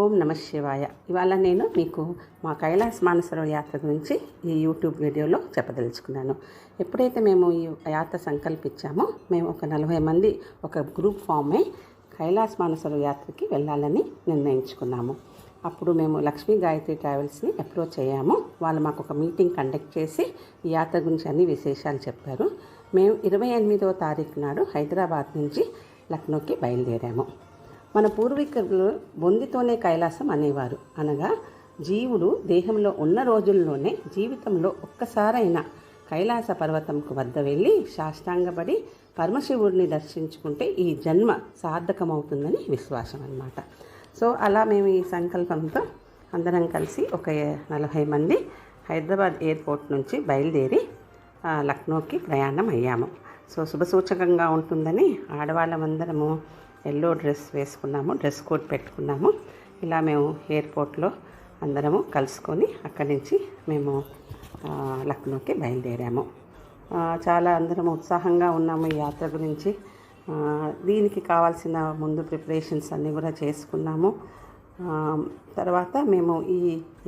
ఓం నమ శివాయ. ఇవాళ నేను మీకు మా కైలాస మానసరోవర్ యాత్ర గురించి ఈ యూట్యూబ్ వీడియోలో చెప్పదలుచుకున్నాను. ఎప్పుడైతే మేము ఈ యాత్ర సంకల్పించామో మేము ఒక 40 మంది ఒక గ్రూప్ ఫామ్ అయి కైలాస మానసరోవర్ యాత్రకి వెళ్ళాలని నిర్ణయించుకున్నాము. అప్పుడు మేము లక్ష్మీ గాయత్రి ట్రావెల్స్ని అప్రోచ్ అయ్యాము. వాళ్ళు మాకు ఒక మీటింగ్ కండక్ట్ చేసి ఈ యాత్ర గురించి అన్ని విశేషాలు చెప్పారు. మేము 28వ తారీఖు నాడు హైదరాబాద్ నుంచి లక్నోకి బయలుదేరాము. మన పూర్వీకులు బొందితోనే కైలాసం అనేవారు. అనగా జీవుడు దేహంలో ఉన్న రోజుల్లోనే జీవితంలో ఒక్కసారైనా కైలాస పర్వతంకు వద్ద వెళ్ళి సాష్టాంగపడి పరమశివుడిని దర్శించుకుంటే ఈ జన్మ సార్థకమవుతుందని విశ్వాసం అన్నమాట. సో అలా మేము ఈ సంకల్పంతో అందరం కలిసి ఒక 40 మంది హైదరాబాద్ ఎయిర్పోర్ట్ నుంచి బయలుదేరి లక్నోకి ప్రయాణం అయ్యాము. సో శుభసూచకంగా ఉంటుందని ఆడవాళ్ళమందరము ఎల్లో డ్రెస్ వేసుకున్నాము, డ్రెస్ కోడ్ పెట్టుకున్నాము. ఇలా మేము ఎయిర్పోర్ట్లో అందరము కలుసుకొని అక్కడి నుంచి మేము లక్నోకి బయలుదేరాము. చాలా అందరం ఉత్సాహంగా ఉన్నాము ఈ యాత్ర గురించి. దీనికి కావాల్సిన ముందు ప్రిపరేషన్స్ అన్నీ కూడా చేసుకున్నాము. తర్వాత మేము ఈ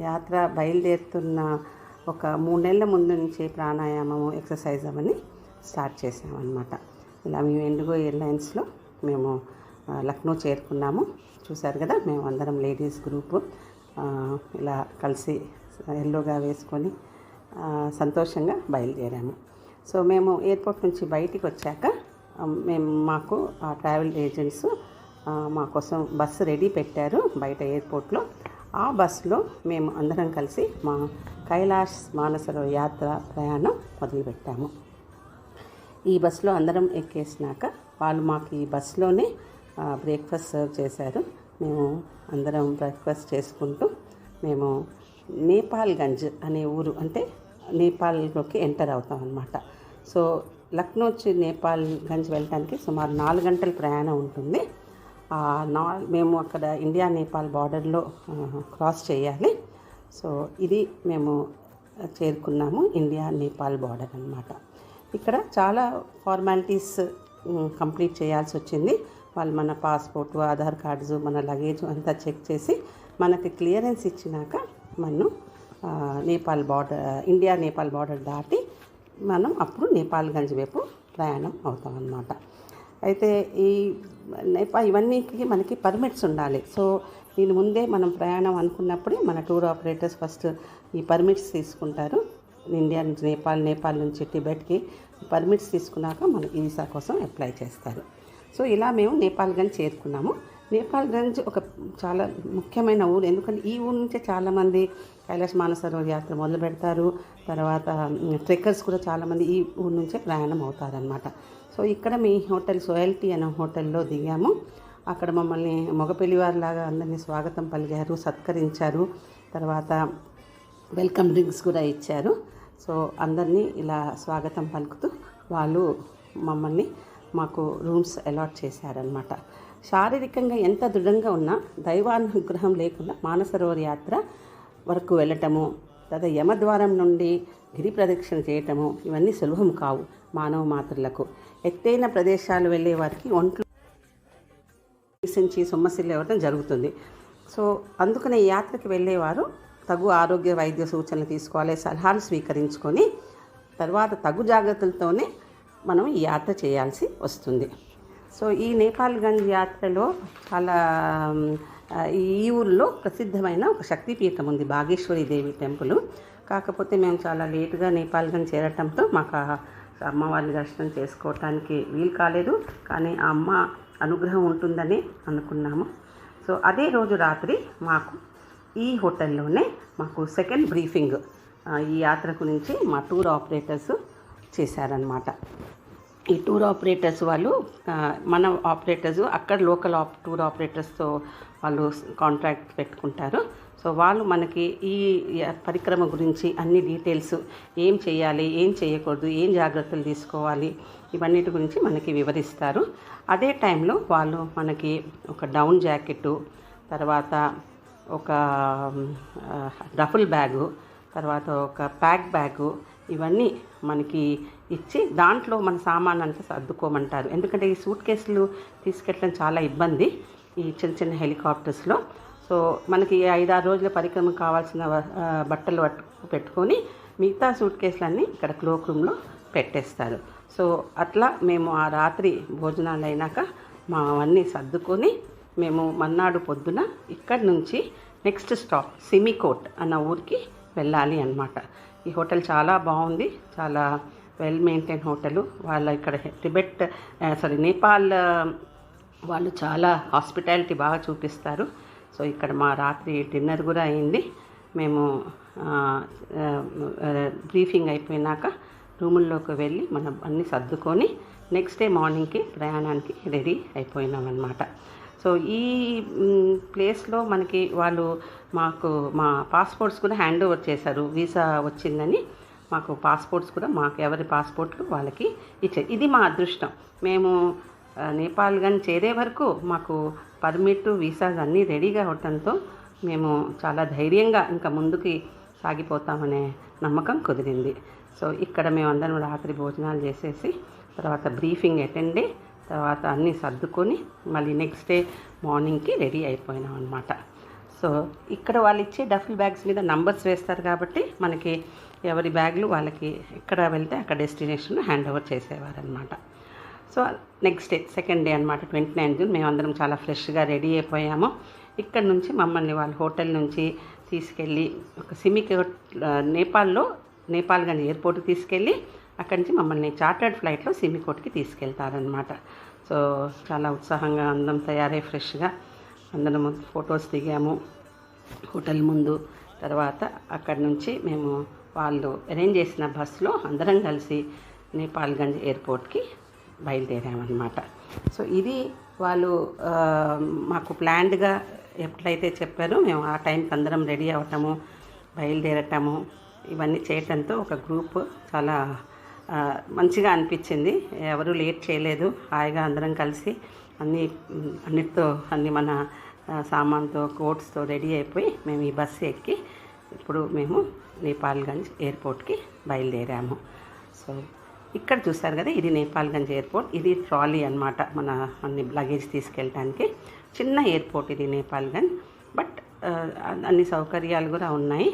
యాత్ర బయలుదేరుతున్న ఒక 3 నెలల ముందు నుంచి ప్రాణాయామము, ఎక్సర్సైజ్ అవన్నీ స్టార్ట్ చేసామన్నమాట. ఇలా మేము ఇండిగో ఎయిర్లైన్స్లో మేము లక్నో చేరుకున్నాము. చూశారు కదా, మేము అందరం లేడీస్ గ్రూపు ఇలా కలిసి ఎల్లోగా వేసుకొని సంతోషంగా బయలుదేరాము. సో మేము ఎయిర్పోర్ట్ నుంచి బయటికి వచ్చాక మాకు ట్రావెల్ ఏజెంట్స్ మా కోసం బస్సు రెడీ పెట్టారు బయట ఎయిర్పోర్ట్లో. ఆ బస్సులో మేము అందరం కలిసి మా కైలాస్ మానసరోవర్ యాత్ర ప్రయాణం మొదలుపెట్టాము. ఈ బస్సులో అందరం ఎక్కేసినాక వాళ్ళు మాకు ఈ బస్సులోనే బ్రేక్ఫాస్ట్ సర్వ్ చేశారు. మేము అందరం బ్రేక్ఫాస్ట్ చేసుకుంటూ మేము నేపాల్గంజ్ అనే ఊరు, అంటే నేపాల్లోకి ఎంటర్ అవుతాం అన్నమాట. సో లక్నో నుంచి నేపాల్గంజ్ వెళ్ళడానికి సుమారు 4 గంటల ప్రయాణం ఉంటుంది. మేము అక్కడ ఇండియా నేపాల్ బార్డర్లో క్రాస్ చేయాలి. సో ఇది మేము చేరుకున్నాము, ఇండియా నేపాల్ బార్డర్ అన్నమాట. ఇక్కడ చాలా ఫార్మాలిటీస్ కంప్లీట్ చేయాల్సి వచ్చింది. వాళ్ళు మన పాస్పోర్టు, ఆధార్ కార్డ్స్, మన లగేజ్ అంతా చెక్ చేసి మనకి క్లియరెన్స్ ఇచ్చినాక మనం ఇండియా నేపాల్ బార్డర్ దాటి మనం అప్పుడు నేపాల్గంజ్ వైపు ప్రయాణం అవుతాం అన్నమాట. అయితే ఈ ఇవన్నీకి మనకి పర్మిట్స్ ఉండాలి. సో దీని ముందే మనం ప్రయాణం అనుకున్నప్పుడే మన టూర్ ఆపరేటర్స్ ఫస్ట్ ఈ పర్మిట్స్ తీసుకుంటారు. ఇండియా నుంచి నేపాల్ నుంచి టిబెట్కి పర్మిట్స్ తీసుకున్నాక మనకి వీసా కోసం అప్లై చేస్తారు. సో ఇలా మేము నేపాల్గంజ్ చేరుకున్నాము. నేపాల్గంజ్ ఒక చాలా ముఖ్యమైన ఊరు, ఎందుకంటే ఈ ఊరు నుంచే చాలామంది కైలాస మానసరోవర్ యాత్ర మొదలు పెడతారు. తర్వాత ట్రెక్కర్స్ కూడా చాలామంది ఈ ఊరు నుంచే ప్రయాణం అవుతారనమాట. సో ఇక్కడ మీ హోటల్ సోయల్టీ అనే హోటల్లో దిగాము. అక్కడ మమ్మల్ని మగపెళ్లివారిలాగా అందరినీ స్వాగతం పలికారు, సత్కరించారు. తర్వాత వెల్కమ్ డ్రింక్స్ కూడా ఇచ్చారు. సో అందరినీ ఇలా స్వాగతం పలుకుతూ వాళ్ళు మాకు రూమ్స్ అలాట్ చేశారనమాట. శారీరకంగా ఎంత దృఢంగా ఉన్నా దైవానుగ్రహం లేకుండా మానసరోవర్ యాత్ర వరకు వెళ్ళటము, లేదా యమద్వారం నుండి గిరి ప్రదక్షిణ చేయటము ఇవన్నీ సులభం కావు మానవ మాతృలకు. ఎత్తైన ప్రదేశాలు వెళ్ళే వారికి ఒంట్లో సొమ్మసిల్లు ఇవ్వడం జరుగుతుంది. సో అందుకనే ఈ యాత్రకి వెళ్ళేవారు తగు ఆరోగ్య వైద్య సూచనలు తీసుకోవాలి, సలహాలు స్వీకరించుకొని తర్వాత తగు జాగ్రత్తలతోనే మనం ఈ యాత్ర చేయాల్సి వస్తుంది. సో ఈ నేపాల్గంజ్ యాత్రలో చాలా ఈ ఊరిలో ప్రసిద్ధమైన ఒక శక్తిపీఠం ఉంది, బాగేశ్వరి దేవి టెంపుల్. కాకపోతే మేము చాలా లేటుగా నేపాల్గంజ్ చేరటంతో మాకు అమ్మవారిని దర్శనం చేసుకోవటానికి వీలు కాలేదు. కానీ ఆ అమ్మ అనుగ్రహం ఉంటుందని అనుకున్నాము. సో అదే రోజు రాత్రి మాకు ఈ హోటల్లోనే మాకు సెకండ్ బ్రీఫింగ్ ఈ యాత్ర గురించి మా టూర్ ఆపరేటర్స్ చేశారనమాట. ఈ టూర్ ఆపరేటర్స్ వాళ్ళు మన ఆపరేటర్స్ అక్కడ లోకల్ టూర్ ఆపరేటర్స్తో వాళ్ళు కాంట్రాక్ట్ పెట్టుకుంటారు. సో వాళ్ళు మనకి ఈ పరిక్రమ గురించి అన్ని డీటెయిల్స్, ఏం చేయాలి, ఏం చేయకూడదు, ఏం జాగ్రత్తలు తీసుకోవాలి, ఇవన్నిటి గురించి మనకి వివరిస్తారు. అదే టైంలో వాళ్ళు మనకి ఒక డౌన్ జాకెట్టు, తర్వాత ఒక డఫుల్ బ్యాగు, తర్వాత ఒక ప్యాక్ బ్యాగు ఇవన్నీ మనకి ఇచ్చి దాంట్లో మన సామాన్ అంతా సర్దుకోమంటారు. ఎందుకంటే ఈ సూట్ కేసులు తీసుకెళ్ళడం చాలా ఇబ్బంది ఈ చిన్న చిన్న హెలికాప్టర్స్లో. సో మనకి 5-6 రోజుల పరిక్రమకు కావాల్సిన బట్టలు పెట్టుకొని మిగతా సూట్ కేసులన్నీ ఇక్కడ క్లోక్ రూమ్లో పెట్టేస్తారు. సో అట్లా మేము ఆ రాత్రి భోజనాలు అయినాక మా అవన్నీ సర్దుకొని మేము మన్నాడు పొద్దున ఇక్కడి నుంచి నెక్స్ట్ స్టాప్ సిమికోట్ అన్న ఊరికి వెళ్ళాలి అన్నమాట. ఈ హోటల్ చాలా బాగుంది, చాలా వెల్ మెయింటైన్ హోటలు. వాళ్ళ ఇక్కడ నేపాల్ వాళ్ళు చాలా హాస్పిటాలిటీ బాగా చూపిస్తారు. సో ఇక్కడ మా రాత్రి డిన్నర్ కూడా అయింది. మేము బ్రీఫింగ్ అయిపోయినాక రూముల్లోకి వెళ్ళి మనం అన్నీ సర్దుకొని నెక్స్ట్ డే మార్నింగ్కి ప్రయాణానికి రెడీ అయిపోయినామన్నమాట. సో ఈ ప్లేస్లో మనకి వాళ్ళు మాకు మా పాస్పోర్ట్స్ కూడా హ్యాండ్ ఓవర్ చేశారు. వీసా వచ్చిందని మాకు పాస్పోర్ట్స్ కూడా ఎవరి పాస్పోర్ట్లు వాళ్ళకి ఇచ్చారు. ఇది మా అదృష్టం. మేము నేపాల్ కానీ చేరే వరకు మాకు పర్మిట్ వీసాస్ అన్నీ రెడీగా ఉండటంతో మేము చాలా ధైర్యంగా ఇంకా ముందుకి సాగిపోతామనే నమ్మకం కుదిరింది. సో ఇక్కడ మేమందరం రాత్రి భోజనాలు చేసేసి తర్వాత బ్రీఫింగ్ అటెండ్ అయ్యి తర్వాత అన్నీ సర్దుకొని మళ్ళీ నెక్స్ట్ డే మార్నింగ్కి రెడీ అయిపోయినాం అన్నమాట. సో ఇక్కడ వాళ్ళు ఇచ్చే డఫిల్ బ్యాగ్స్ మీద నంబర్స్ వేస్తారు కాబట్టి మనకి ఎవరి బ్యాగ్లు వాళ్ళకి ఎక్కడ వెళ్తే అక్కడ డెస్టినేషన్ హ్యాండ్ ఓవర్ చేసేవారనమాట. So next day second day అనమాట 29 జూన్ మేమందరం చాలా ఫ్రెష్గా రెడీ అయిపోయాము. ఇక్కడ నుంచి మమ్మల్ని వాళ్ళ హోటల్ నుంచి తీసుకెళ్ళి ఒక నేపాల్గంజ్ ఎయిర్పోర్ట్కి తీసుకెళ్ళి అక్కడి నుంచి మమ్మల్ని చార్టర్డ్ ఫ్లైట్లో సిమికోట్కి తీసుకెళ్తారనమాట. సో చాలా ఉత్సాహంగా అందరం తయారై ఫ్రెష్గా అందరం ఫొటోస్ దిగాము హోటల్ ముందు. తర్వాత అక్కడి నుంచి మేము వాళ్ళు అరేంజ్ చేసిన బస్సులో అందరం కలిసి నేపాల్గంజ్ ఎయిర్పోర్ట్కి బయలుదేరామన్నమాట. సో ఇది వాళ్ళు మాకు ప్లాన్డ్గా ఎట్లయితే చెప్పారో మేము ఆ టైంకి అందరం రెడీ అవ్వటము బయలుదేరటము ఇవన్నీ చేయటంతో ఒక గ్రూప్ చాలా మంచిగా అనిపించింది. ఎవరు లేట్ చేయలేదు, హాయిగా అందరం కలిసి అన్ని మన సామాన్తో కోట్స్తో రెడీ అయిపోయి మేము ఈ బస్సు ఎక్కి ఇప్పుడు మేము నేపాల్గంజ్ ఎయిర్పోర్ట్కి బయలుదేరాము. సో ఇక్కడ చూస్తారు కదా, ఇది నేపాల్గంజ్ ఎయిర్పోర్ట్. ఇది ట్రాలీ అన్నమాట, మన అన్ని లగేజ్ తీసుకెళ్ళడానికి చిన్న ఎయిర్పోర్ట్ ఇది నేపాల్గంజ్. బట్ అన్ని సౌకర్యాలు కూడా ఉన్నాయి.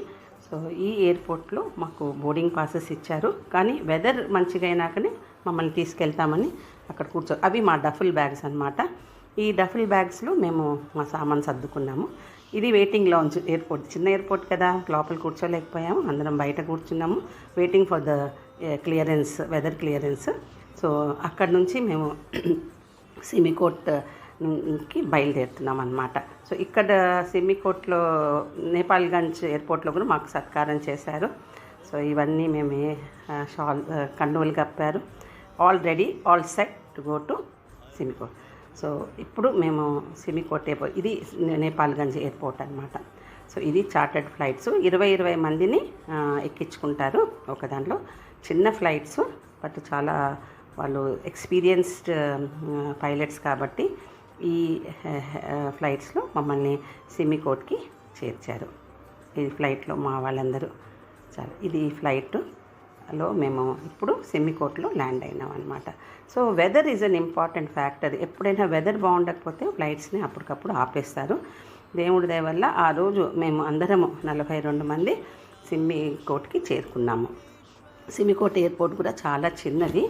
సో ఈ ఎయిర్పోర్ట్లో మాకు బోర్డింగ్ పాసెస్ ఇచ్చారు, కానీ వెదర్ మంచిగా అయినాకనే మమ్మల్ని తీసుకెళ్తామని అక్కడ అవి మా డఫిల్ బ్యాగ్స్ అన్నమాట. ఈ డఫిల్ బ్యాగ్స్లో మేము మా సామాన్ సర్దుకున్నాము. ఇది వెయిటింగ్ లాంజ్ ఎయిర్పోర్ట్, చిన్న ఎయిర్పోర్ట్ కదా, లోపల కూర్చోలేకపోయాము, అందరం బయట కూర్చున్నాము waiting for the clearance, weather clearance. So అక్కడ నుంచి మేము సిమికోట్కి బయలుదేరుతున్నాం అన్నమాట. సో ఇక్కడ సిమికోట్లో నేపాల్గంజ్ ఎయిర్పోర్ట్లో కూడా మాకు సత్కారం చేశారు. సో ఇవన్నీ మేము కండువలు కప్పారు. All ready, all set to go to Simikot. So ఇప్పుడు మేము సిమికోట్ ఎయిర్పోర్ట్, ఇది నేపాల్గంజ్ ఎయిర్పోర్ట్ అన్నమాట. సో ఇది చార్టర్డ్ ఫ్లైట్స్, 20 మందిని ఎక్కించుకుంటారు ఒక దాంట్లో. చిన్న ఫ్లైట్స్, బట్ చాలా వాళ్ళు ఎక్స్పీరియన్స్డ్ పైలట్స్ కాబట్టి ఈ ఫ్లైట్స్లో మమ్మల్ని సిమికోట్కి చేర్చారు. ఈ ఫ్లైట్లో మా వాళ్ళందరూ చాలా, ఇది ఫ్లైట్లో మేము ఇప్పుడు సిమికోట్లో ల్యాండ్ అయినాం అనమాట. So weather is an important factor. ఎప్పుడైనా వెదర్ బాగుండకపోతే ఫ్లైట్స్ని అప్పటికప్పుడు ఆపేస్తారు. దేవుడి దయ వల్ల ఆ రోజు మేము అందరము 42 మంది సిమికోట్కి చేరుకున్నాము. సిమికోట్ ఎయిర్పోర్ట్ కూడా చాలా చిన్నది.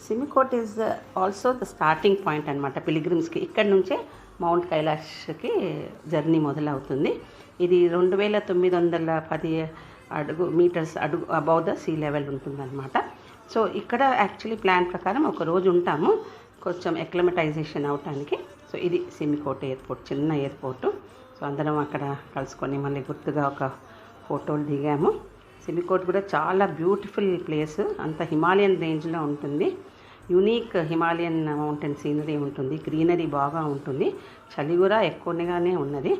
Simikot is also the starting point అనమాట పిలిగ్రిమ్స్కి. ఇక్కడి నుంచే మౌంట్ కైలాష్కి జర్నీ మొదలవుతుంది. ఇది 2910 meters above the sea level ఉంటుందన్నమాట. సో ఇక్కడ యాక్చువల్లీ ప్లాన్ ప్రకారం ఒక రోజు ఉంటాము కొంచెం ఎక్లమటైజేషన్ అవటానికి. సో ఇది సిమికోట్ ఎయిర్పోర్ట్, చిన్న ఎయిర్పోర్టు. సో అందరం అక్కడ కలుసుకొని మళ్ళీ గుర్తుగా ఒక ఫోటోలు దిగాము. సిమికోట్ కూడా చాలా బ్యూటిఫుల్ ప్లేస్, అంత హిమాలయన్ రేంజ్లో ఉంటుంది. యూనిక్ హిమాలయన్ మౌంటైన్ సీనరీ ఉంటుంది, గ్రీనరీ బాగా ఉంటుంది, చలి కూడా ఎక్కువగానే ఉన్నది.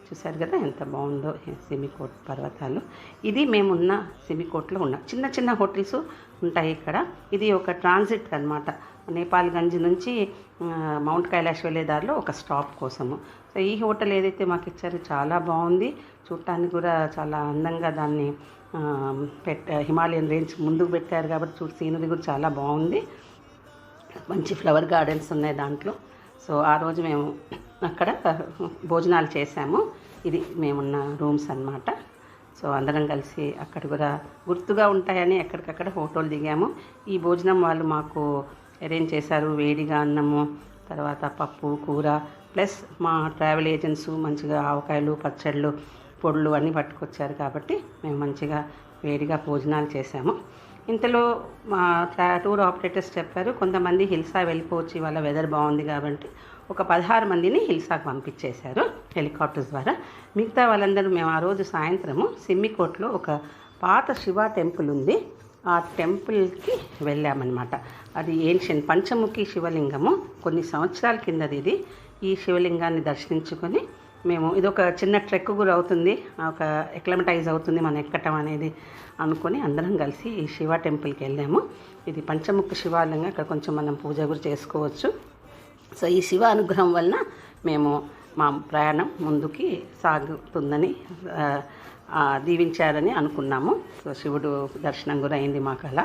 చూసారు కదా ఎంత బాగుందో సిమికోట్ పర్వతాలు. ఇది మేమున్న సిమికోట్లో ఉన్న చిన్న చిన్న హోటల్స్ ఉంటాయి ఇక్కడ. ఇది ఒక ట్రాన్సిట్ అన్నమాట, నేపాల్గంజ్ నుంచి మౌంట్ కైలాష్ వెళ్ళే దారిలో ఒక స్టాప్ కోసము. సో ఈ హోటల్ ఏదైతే మాకు ఇచ్చారో చాలా బాగుంది, చూడటానికి కూడా చాలా అందంగా దాన్ని హిమాలయన్ రేంజ్ ముందుకు పెట్టారు కాబట్టి సీనరీ కూడా చాలా బాగుంది. మంచి ఫ్లవర్ గార్డెన్స్ ఉన్నాయి దాంట్లో. సో ఆ రోజు మేము అక్కడ భోజనాలు చేసాము. ఇది మేమున్న రూమ్స్ అన్నమాట. సో అందరం కలిసి అక్కడ కూడా గుర్తుగా ఉంటాయని ఎక్కడికక్కడ ఫోటోలు దిగాము. ఈ భోజనం వాళ్ళు మాకు అరేంజ్ చేశారు. వేడిగా అన్నము, తర్వాత పప్పు, కూర, ప్లస్ మా ట్రావెల్ ఏజెంట్స్ మంచిగా ఆవకాయలు, పచ్చళ్ళు, పొడులు అన్నీ పట్టుకొచ్చారు కాబట్టి మేము మంచిగా వేడిగా భోజనాలు చేశాము. ఇంతలో మా టూర్ ఆపరేటర్స్ చెప్పారు, కొంతమంది హిల్సా వెళ్ళిపోవచ్చు, ఇవాళ వెదర్ బాగుంది కాబట్టి ఒక 16 మందిని హిల్సాకు పంపించేశారు హెలికాప్టర్స్ ద్వారా. మిగతా వాళ్ళందరూ మేము ఆ రోజు సాయంత్రము సిమ్మికోట్లో ఒక పాత శివ టెంపుల్ ఉంది, ఆ టెంపుల్కి వెళ్ళామన్నమాట. అది ఏన్షియన్ పంచముఖి శివలింగము, కొన్ని సంవత్సరాల కిందది ఇది. ఈ శివలింగాన్ని దర్శించుకొని మేము ఇదొక చిన్న ట్రెక్ కూడా అవుతుంది, ఒక ఎక్లమటైజ్ అవుతుంది మనం ఎక్కటం అనేది అనుకొని అందరం కలిసి ఈ శివ టెంపుల్కి వెళ్ళాము. ఇది పంచముఖి శివాలింగం, ఇక్కడ కొంచెం మనం పూజ కూడా చేసుకోవచ్చు. సో ఈ శివ అనుగ్రహం వలన మేము మా ప్రయాణం ముందుకి సాగుతుందని దీవించారని అనుకున్నాము. సో శివుడు దర్శనం కూడా అయింది మాకు అలా.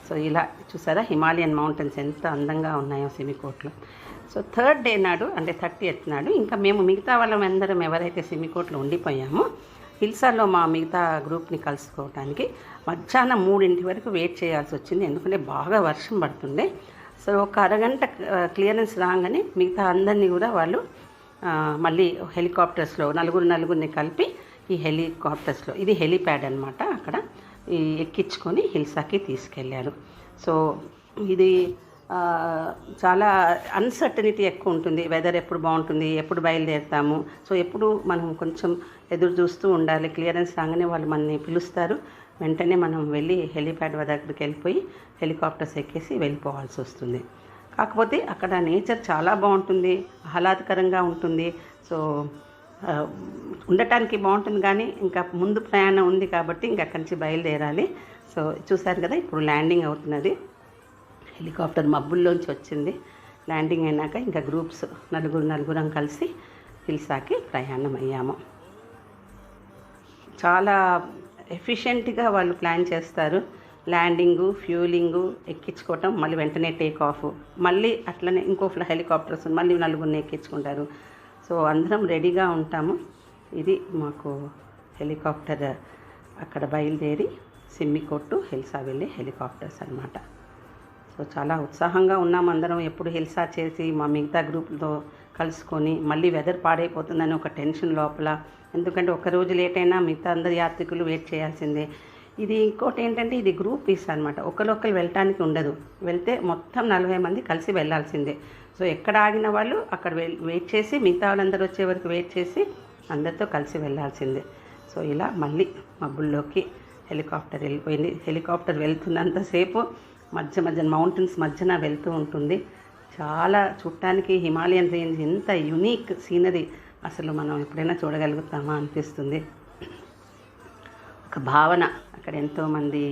సో ఇలా చూసారా హిమాలయన్ మౌంటైన్స్ ఎంత అందంగా ఉన్నాయో సిమికోట్లో. సో 3rd డే నాడు అంటే 30th నాడు ఇంకా మేము మిగతా వాళ్ళందరం ఎవరైతే సిమికోట్లో ఉండిపోయామో హిల్సాలో మా మిగతా గ్రూప్ని కలుసుకోవడానికి మధ్యాహ్నం 3 వరకు వెయిట్ చేయాల్సి వచ్చింది, ఎందుకంటే బాగా వర్షం పడుతుండే. సో ఒక అరగంట క్లియరెన్స్ రాగానే మిగతా అందరినీ కూడా వాళ్ళు మళ్ళీ హెలికాప్టర్స్లో నలుగురిని కలిపి ఈ హెలికాప్టర్స్లో, ఇది హెలిప్యాడ్ అనమాట, అక్కడ ఎక్కించుకొని హిల్సాకి తీసుకెళ్ళారు. సో ఇది చాలా అన్సర్టనిటీ ఎక్కువ ఉంటుంది, వెదర్ ఎప్పుడు బాగుంటుంది, ఎప్పుడు బయలుదేరుతాము. సో ఎప్పుడు మనం కొంచెం ఎదురు చూస్తూ ఉండాలి. క్లియరెన్స్ రాగానే వాళ్ళు మనని పిలుస్తారు, వెంటనే మనం వెళ్ళి హెలిప్యాడ్ దగ్గరికి వెళ్ళిపోయి హెలికాప్టర్స్ ఎక్కేసి వెళ్ళిపోవాల్సి వస్తుంది. కాకపోతే అక్కడ నేచర్ చాలా బాగుంటుంది, ఆహ్లాదకరంగా ఉంటుంది. సో ఉండటానికి బాగుంటుంది, కానీ ఇంకా ముందు ప్రయాణం ఉంది కాబట్టి ఇంకా అక్కడి నుంచి బయలుదేరాలి. సో చూసారు కదా ఇప్పుడు ల్యాండింగ్ అవుతున్నది, హెలికాప్టర్ మబ్బుల్లోంచి వచ్చింది. ల్యాండింగ్ అయినాక ఇంకా గ్రూప్స్ నలుగురం కలిసి హిల్సాకి ప్రయాణం అయ్యాము. చాలా ఎఫిషియెంట్గా వాళ్ళు ప్లాన్ చేస్తారు, ల్యాండింగు, ఫ్యూలింగు, ఎక్కించుకోవటం, మళ్ళీ వెంటనే టేక్ ఆఫ్, మళ్ళీ అట్లనే ఇంకో హెలికాప్టర్స్ మళ్ళీ నలుగురిని ఎక్కించుకుంటారు. సో అందరం రెడీగా ఉంటాము. ఇది మాకు హెలికాప్టర్ అక్కడ బయలుదేరి సిమ్మికోట్ హిల్సా వెళ్ళే హెలికాప్టర్స్ అన్నమాట. సో చాలా ఉత్సాహంగా ఉన్నాం అందరం, ఎప్పుడు హిల్సా చేసి మా మిగతా గ్రూప్తో కలుసుకొని, మళ్ళీ వెదర్ పాడైపోతుందని ఒక టెన్షన్ లోపల, ఎందుకంటే ఒకరోజు లేట్ అయినా మిగతా అందరి యాత్రికులు వెయిట్ చేయాల్సిందే. ఇది ఇంకోటి ఏంటంటే ఇది గ్రూప్ వీసా అనమాట, ఒకరు వెళ్ళటానికి ఉండదు, వెళ్తే మొత్తం 40 మంది కలిసి వెళ్ళాల్సిందే. సో ఎక్కడ ఆగిన వాళ్ళు అక్కడ వెయిట్ చేసి మిగతా వాళ్ళందరూ వచ్చే వరకు వెయిట్ చేసి అందరితో కలిసి వెళ్ళాల్సిందే. సో ఇలా మళ్ళీ మబ్బుల్లోకి హెలికాప్టర్ వెళ్ళిపోయింది. హెలికాప్టర్ వెళ్తున్నంతసేపు మధ్య మౌంటైన్స్ మధ్యన వెళ్తూ ఉంటుంది. చాలా చూడటానికి హిమాలయన్ రేంజ్ ఎంత యునీక్ సీనరీ అసలు మనం ఎప్పుడైనా చూడగలుగుతామా అనిపిస్తుంది. ఒక భావన, అక్కడ ఎంతోమంది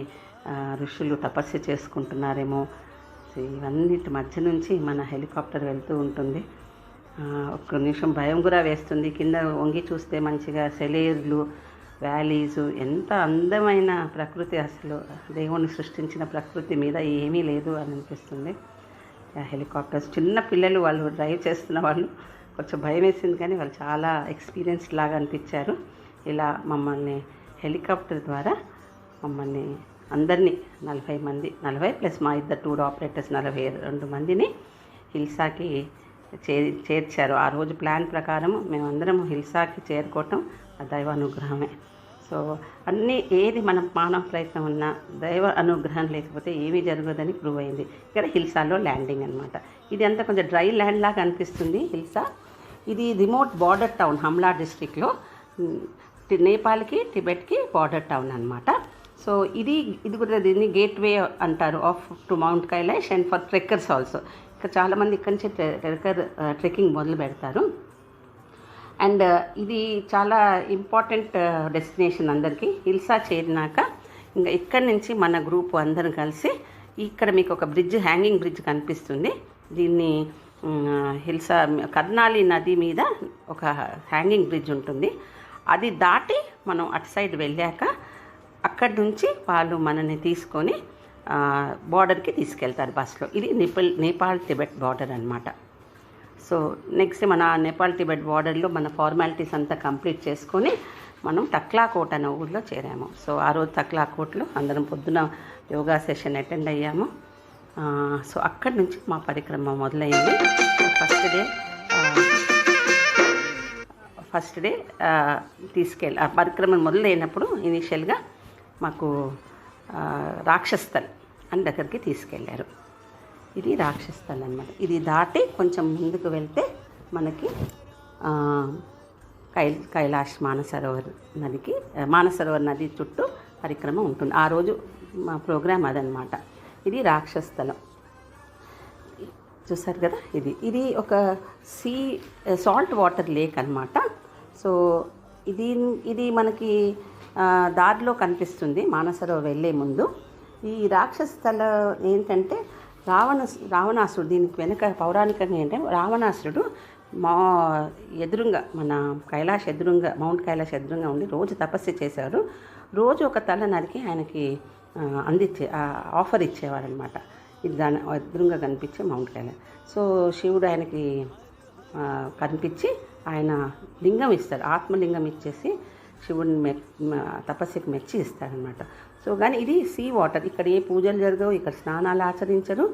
ఋషులు తపస్సు చేసుకుంటున్నారేమో. ఇవన్నిటి మధ్య నుంచి మన హెలికాప్టర్ వెళ్తూ ఉంటుంది. ఒక్క నిమిషం భయం కూడా వేస్తుంది, కింద వంగి చూస్తే మంచిగా సెలేర్లు, వ్యాలీసు, ఎంత అందమైన ప్రకృతి, అసలు దేవుని సృష్టించిన ప్రకృతి మీద ఏమీ లేదు అని అనిపిస్తుంది. హెలికాప్టర్స్ చిన్న పిల్లలు వాళ్ళు డ్రైవ్ చేస్తున్న వాళ్ళు కొంచెం భయం వేసింది, కానీ వాళ్ళు చాలా ఎక్స్పీరియన్స్డ్ లాగా అనిపించారు. ఇలా మమ్మల్ని హెలికాప్టర్ ద్వారా మమ్మల్ని అందరినీ 40 మంది, 40 ప్లస్ మా ఇద్దరు టూర్ ఆపరేటర్స్ 42 మందిని హిల్సాకి చేర్చారు. ఆ రోజు ప్లాన్ ప్రకారం మేమందరం హిల్సాకి చేరుకోవటం ఆ దైవ అనుగ్రహమే. సో అన్నీ ఏది మన మానవ ప్రయత్నం ఉన్నా దైవ అనుగ్రహం లేకపోతే ఏమీ జరగదని ప్రూవ్ అయింది. ఇక్కడ హిల్సాలో ల్యాండింగ్ అనమాట. ఇది అంతా కొంచెం డ్రై ల్యాండ్ లాగా అనిపిస్తుంది హిల్సా. ఇది రిమోట్ బార్డర్ టౌన్, హమ్లా డిస్ట్రిక్ట్లో, నేపాల్కి టిబెట్కి బార్డర్ టౌన్ అనమాట. సో ఇది కూడా దీన్ని గేట్వే అంటారు off to mount Kailash and for trekkers also. ఇక్కడ చాలామంది ఇక్కడి నుంచి ట్రెక్కింగ్ మొదలు పెడతారు. అండ్ ఇది చాలా ఇంపార్టెంట్ డెస్టినేషన్ అందరికీ. హిల్సా చేరినాక ఇంకా ఇక్కడి నుంచి మన గ్రూప్ అందరం కలిసి, ఇక్కడ మీకు ఒక బ్రిడ్జ్, హ్యాంగింగ్ బ్రిడ్జ్ కనిపిస్తుంది. దీన్ని హిల్సా కర్నాలి నది మీద ఒక హ్యాంగింగ్ బ్రిడ్జ్ ఉంటుంది. అది దాటి మనం అటు సైడ్ వెళ్ళాక అక్కడి నుంచి వాళ్ళు మనల్ని తీసుకొని బార్డర్కి తీసుకెళ్తారు బస్లో. ఇది నేపాల్ టిబెట్ బార్డర్ అనమాట. సో నెక్స్ట్ మన నేపాల్ టిబెట్ బార్డర్లో మన ఫార్మాలిటీస్ అంతా కంప్లీట్ చేసుకొని మనం టక్లాకోట్ అనే ఊళ్ళో చేరాము. సో ఆ రోజు టక్లాకోట్లో అందరం పొద్దున యోగా సెషన్ అటెండ్ అయ్యాము. సో అక్కడి నుంచి మా పరిక్రమ మొదలైంది. ఫస్ట్ డే తీసుకెళ్ళి ఆ పరిక్రమ మొదలైనప్పుడు ఇనీషియల్గా మాకు రాక్షస్థల్ అని దగ్గరికి తీసుకెళ్ళారు. ఇది రాక్షస్థల్ అన్నమాట. ఇది దాటి కొంచెం ముందుకు వెళ్తే మనకి కైలాష్ మానసరోవర్ నది చుట్టూ పరిక్రమ ఉంటుంది. ఆ రోజు మా ప్రోగ్రామ్ అదనమాట. ఇది రాక్షస్థలం చూసారు కదా. ఇది ఒక సాల్ట్ వాటర్ లేక్ అన్నమాట. సో ఇది మనకి దారిలో కనిపిస్తుంది మానసరోవర్ వెళ్ళే ముందు. ఈ రాక్షస్థల ఏంటంటే రావణాసురుడు, దీనికి వెనక పౌరాణికంగా ఏంటంటే రావణాసురుడు ఎదురుగా మన మౌంట్ కైలాష్ ఎదురుగా ఉండి రోజు తపస్సు చేశారు. రోజు ఒక తల నరికి ఆయనకి ఆఫర్ ఇచ్చేవారు అనమాట. ఇది దాని ఎదురుగా కనిపించే మౌంట్ కైలాష్. సో శివుడు ఆయనకి కనిపించి ఆయన లింగం ఇస్తారు, ఆత్మలింగం ఇచ్చేసి శివుడిని తపస్సుకి మెచ్చి ఇస్తారనమాట. సో కానీ ఇది సీ వాటర్, ఇక్కడ ఏ పూజలు జరగవు, ఇక్కడ స్నానాలు ఆచరించరు.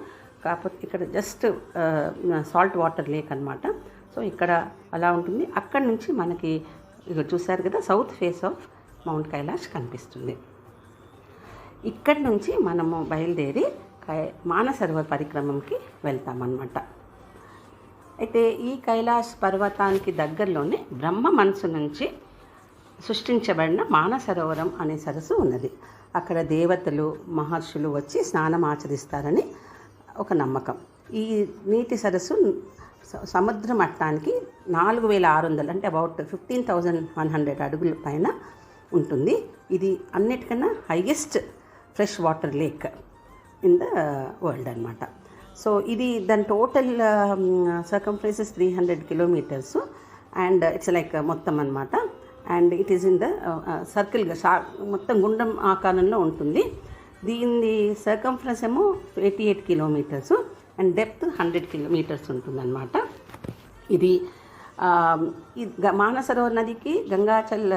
కాకపోతే ఇక్కడ జస్ట్ సాల్ట్ వాటర్ లేక్ అనమాట. సో ఇక్కడ అలా ఉంటుంది. అక్కడి నుంచి మనకి ఇక్కడ చూసారు కదా south face of Mount Kailash కనిపిస్తుంది. ఇక్కడి నుంచి మనము బయలుదేరి మానసరోవర్ పరిక్రమంకి వెళ్తామన్నమాట. అయితే ఈ కైలాష్ పర్వతానికి దగ్గరలోనే బ్రహ్మ మనసు నుంచి సృష్టించబడిన మానసరోవరం అనే సరస్సు ఉన్నది. అక్కడ దేవతలు మహర్షులు వచ్చి స్నానం ఆచరిస్తారని ఒక నమ్మకం. ఈ నీటి సరస్సు సముద్ర మట్టానికి 4600 అంటే అబౌట్ 15,100 అడుగుల పైన ఉంటుంది. ఇది అన్నిటికన్నా highest fresh water lake in the world అనమాట. సో ఇది దాని total circumference 300 kilometres and it's like మొత్తం అనమాట. And it is in the సర్కిల్గా మొత్తం గుండం ఆకారంలో ఉంటుంది. దీని సర్కంఫరెన్స్ ఏమో 88 కిలోమీటర్స్ అండ్ డెప్త్ 100 కిలోమీటర్స్ ఉంటుందన్నమాట. ఇది మానసరోవర్ నదికి గంగాచల్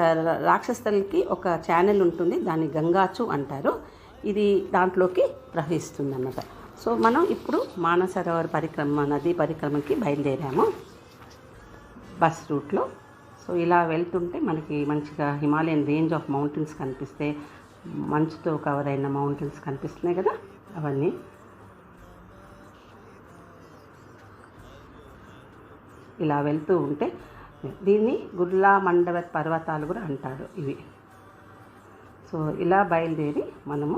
రాక్షస్థల్కి ఒక ఛానల్ ఉంటుంది, దాన్ని గంగాచు అంటారు. ఇది దాంట్లోకి ప్రవహిస్తుంది అన్నమాట. సో మనం ఇప్పుడు మానసరోవర్ నదీ పరిక్రమకి బయలుదేరాము బస్ రూట్లో. సో ఇలా వెళ్తుంటే మనకి మంచిగా హిమాలయన్ రేంజ్ ఆఫ్ మౌంటైన్స్ కనిపిస్తే, మంచుతో కవర్ అయిన మౌంటైన్స్ కనిపిస్తున్నాయి కదా, అవన్నీ. ఇలా వెళ్తూ ఉంటే దీన్ని గుర్లా మండవత్ పర్వతాలు కూడా అంటారు ఇవి. సో ఇలా బయలుదేరి మనము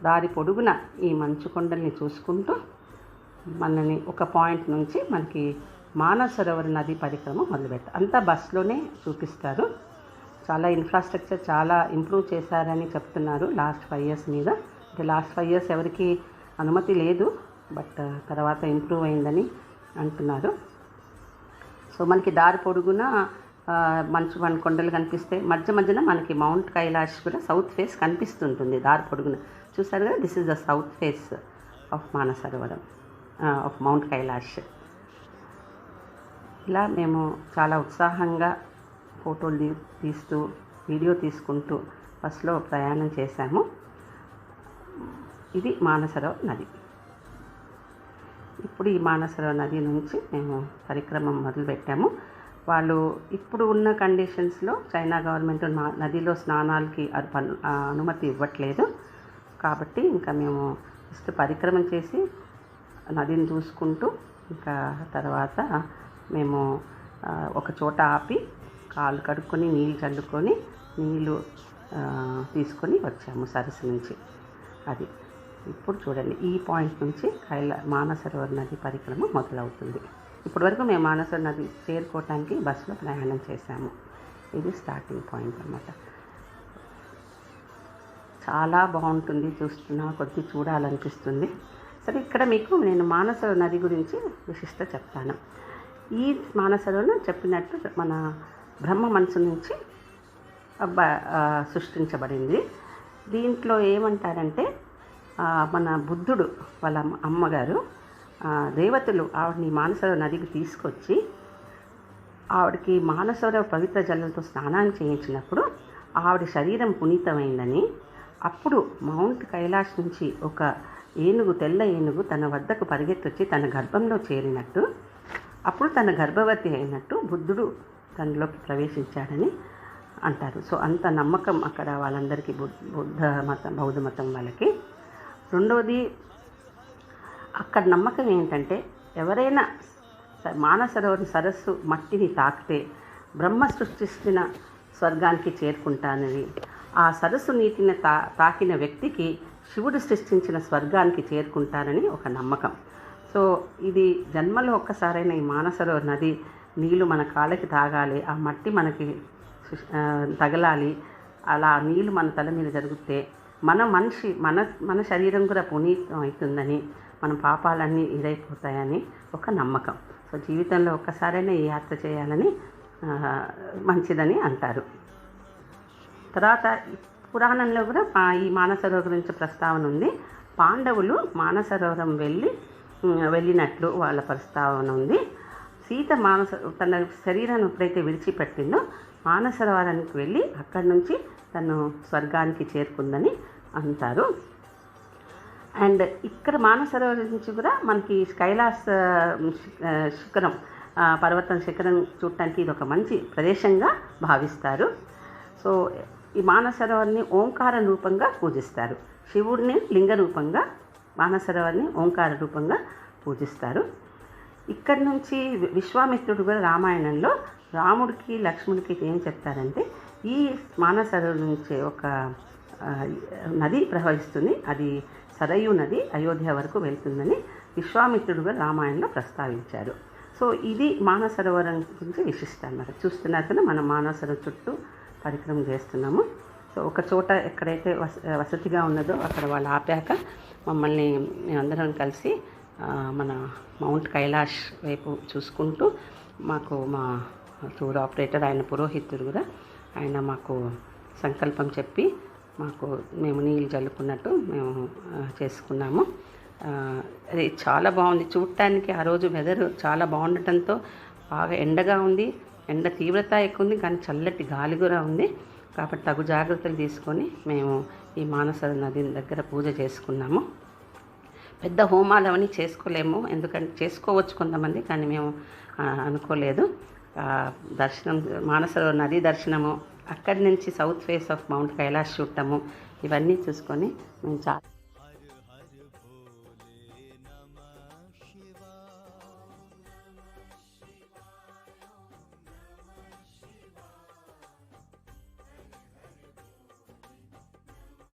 దారి పొడుగున ఈ మంచు కొండల్ని చూసుకుంటూ మనని ఒక పాయింట్ నుంచి మనకి మానసరోవర్ నది పరిక్రమ మొదలుపెట్టారు. అంతా బస్లోనే చూపిస్తారు. చాలా ఇన్ఫ్రాస్ట్రక్చర్ చాలా ఇంప్రూవ్ చేశారని చెప్తున్నారు లాస్ట్ 5 years మీద. అంటే లాస్ట్ 5 years ఎవరికి అనుమతి లేదు, బట్ తర్వాత ఇంప్రూవ్ అయిందని అంటున్నారు. సో మనకి దారి పొడుగున మన కొండలు కనిపిస్తే మధ్యన మనకి మౌంట్ కైలాష్ కూడా సౌత్ ఫేస్ కనిపిస్తుంటుంది దారి పొడుగున. చూసారు కదా, this is the south face of Mansarovar of Mount Kailash. ఇలా మేము చాలా ఉత్సాహంగా ఫోటోలు తీస్తూ వీడియో తీసుకుంటూ బస్లో ప్రయాణం చేశాము. ఇది మానసరోవర్ నది. ఇప్పుడు ఈ మానసరోవర్ నది నుంచి మేము పరిక్రమం మొదలుపెట్టాము. వాళ్ళు ఇప్పుడు ఉన్న కండిషన్స్లో చైనా గవర్నమెంట్ నదిలో స్నానాలకి అనుమతి ఇవ్వట్లేదు. కాబట్టి ఇంకా మేము ఫస్ట్ పరిక్రమం చేసి నదిని చూసుకుంటూ ఇంకా తర్వాత మేము ఒక చోట ఆపి కాళ్ళు కడుక్కొని నీళ్ళు చల్లుకొని నీళ్ళు తీసుకొని వచ్చాము సరస్సు నుంచి. అది ఇప్పుడు చూడండి, ఈ పాయింట్ నుంచి మానసరోవర్ నది పరిక్రమ మొదలవుతుంది. ఇప్పటి వరకు మేము మానసరోవర్ నది చేరుకోవటానికి బస్సులో ప్రయాణం చేశాము. ఇది స్టార్టింగ్ పాయింట్ అన్నమాట. చాలా బాగుంటుంది, చూస్తున్నా కొద్ది చూడాలనిపిస్తుంది. సరే, ఇక్కడ మీకు నేను మానసరోవర్ నది గురించి విశిష్ట చెప్తాను. ఈ మానసరోవర్ చెప్పినట్టు మన బ్రహ్మ మనసు నుంచి సృష్టించబడింది. దీంట్లో ఏమంటారంటే మన బుద్ధుడు వాళ్ళ అమ్మగారు దేవతలు ఆవిడని మానసరోవర నదికి తీసుకొచ్చి ఆవిడకి మానసరోవర పవిత్ర జలంతో స్నానం చేయించినప్పుడు ఆవిడ శరీరం పునీతమైందని, అప్పుడు మౌంట్ కైలాష్ నుంచి ఒక ఏనుగు, తెల్ల ఏనుగు తన వద్దకు పరిగెత్తొచ్చి తన గర్భంలో చేరినట్టు, అప్పుడు తన గర్భవతి అయినట్టు బుద్ధుడు తనలోకి ప్రవేశించాడని అంటారు. సో అంత నమ్మకం అక్కడ వాళ్ళందరికీ, బౌద్ధ మతం వాళ్ళకి. రెండవది, అక్కడ నమ్మకం ఏంటంటే ఎవరైనా మానసరోవర సరస్సు మట్టిని తాకితే బ్రహ్మ సృష్టిస్తున్న స్వర్గానికి చేరుకుంటానని, ఆ సరస్సు నీటిని తాకిన వ్యక్తికి శివుడు సృష్టించిన స్వర్గానికి చేరుకుంటానని ఒక నమ్మకం. సో ఇది జన్మలో ఒక్కసారైనా ఈ మానసరోవర నది నీళ్ళు మన కాళ్ళకి తాగాలి, ఆ మట్టి మనకి తగలాలి, అలా నీళ్ళు మన తల మీద జరిగితే మన శరీరం కూడా పునీతం అవుతుందని, మన పాపాలన్నీ ఇదైపోతాయని ఒక నమ్మకం. సో జీవితంలో ఒక్కసారైనా ఈ యాత్ర చేయాలని మంచిదని అంటారు. తర్వాత పురాణంలో కూడా ఈ మానసరోవరం గురించి ప్రస్తావన ఉంది. పాండవులు మానసరోవరం వెళ్ళినట్లు వాళ్ళ ప్రస్తావన ఉంది. సీత తన శరీరాన్ని ఎప్పుడైతే విడిచిపెట్టిందో మానసరోవరానికి వెళ్ళి అక్కడి నుంచి తను స్వర్గానికి చేరుకుందని అంటారు. అండ్ ఇక్కడ మానసరోవరం నుంచి కూడా మనకి కైలాస శిఖరం, పర్వతం శిఖరం చూడటానికి ఇది ఒక మంచి ప్రదేశంగా భావిస్తారు. సో ఈ మానసరోవర్ని ఓంకార రూపంగా పూజిస్తారు. శివుడిని లింగ రూపంగా, మానసరోవర్ని ఓంకార రూపంగా పూజిస్తారు. ఇక్కడి నుంచి విశ్వామిత్రుడు కూడా రామాయణంలో రాముడికి లక్ష్మణుడికి ఏం చెప్తారంటే, ఈ మానసరోవర్ నుంచి ఒక నది ప్రవహిస్తుంది, అది సరయూ నది అయోధ్య వరకు వెళ్తుందని విశ్వామిత్రుడు కూడా రామాయణంలో ప్రస్తావించారు. సో ఇది మానసరోవరం గురించి విశిష్టం అన్నమాట. చూస్తున్నారు కదా, మనం మానసరోవరం చుట్టూ పరిక్రమం చేస్తున్నాము. సో ఒక చోట ఎక్కడైతే వసతిగా ఉన్నదో అక్కడ వాళ్ళు ఆపాక మమ్మల్ని మేమందరం కలిసి మన మౌంట్ కైలాష్ వైపు చూసుకుంటూ, మాకు మా టూర్ ఆపరేటర్ ఆయన పురోహితుడు కూడా ఆయన మాకు సంకల్పం చెప్పి మేము నీళ్ళు జల్లుకున్నట్టు మేము చేసుకున్నాము. అది చాలా బాగుంది చూడటానికి. ఆ రోజు వెదర్ చాలా బాగుండటంతో బాగా ఎండగా ఉంది, ఎండ తీవ్రత ఎక్కువ ఉంది, కానీ చల్లటి గాలి కూడా ఉంది. కాబట్టి తగు జాగ్రత్తలు తీసుకొని మేము ఈ మానసరోవర నది దగ్గర పూజ చేసుకున్నాము. పెద్ద హోమాలు అవన్నీ చేసుకోలేము, ఎందుకంటే చేసుకోవచ్చు కొంతమంది, కానీ మేము అనుకోలేదు. దర్శనం, మానసరోవర నది దర్శనము, అక్కడి నుంచి south face of Mount Kailash చూడటము, ఇవన్నీ చూసుకొని మేము చాలా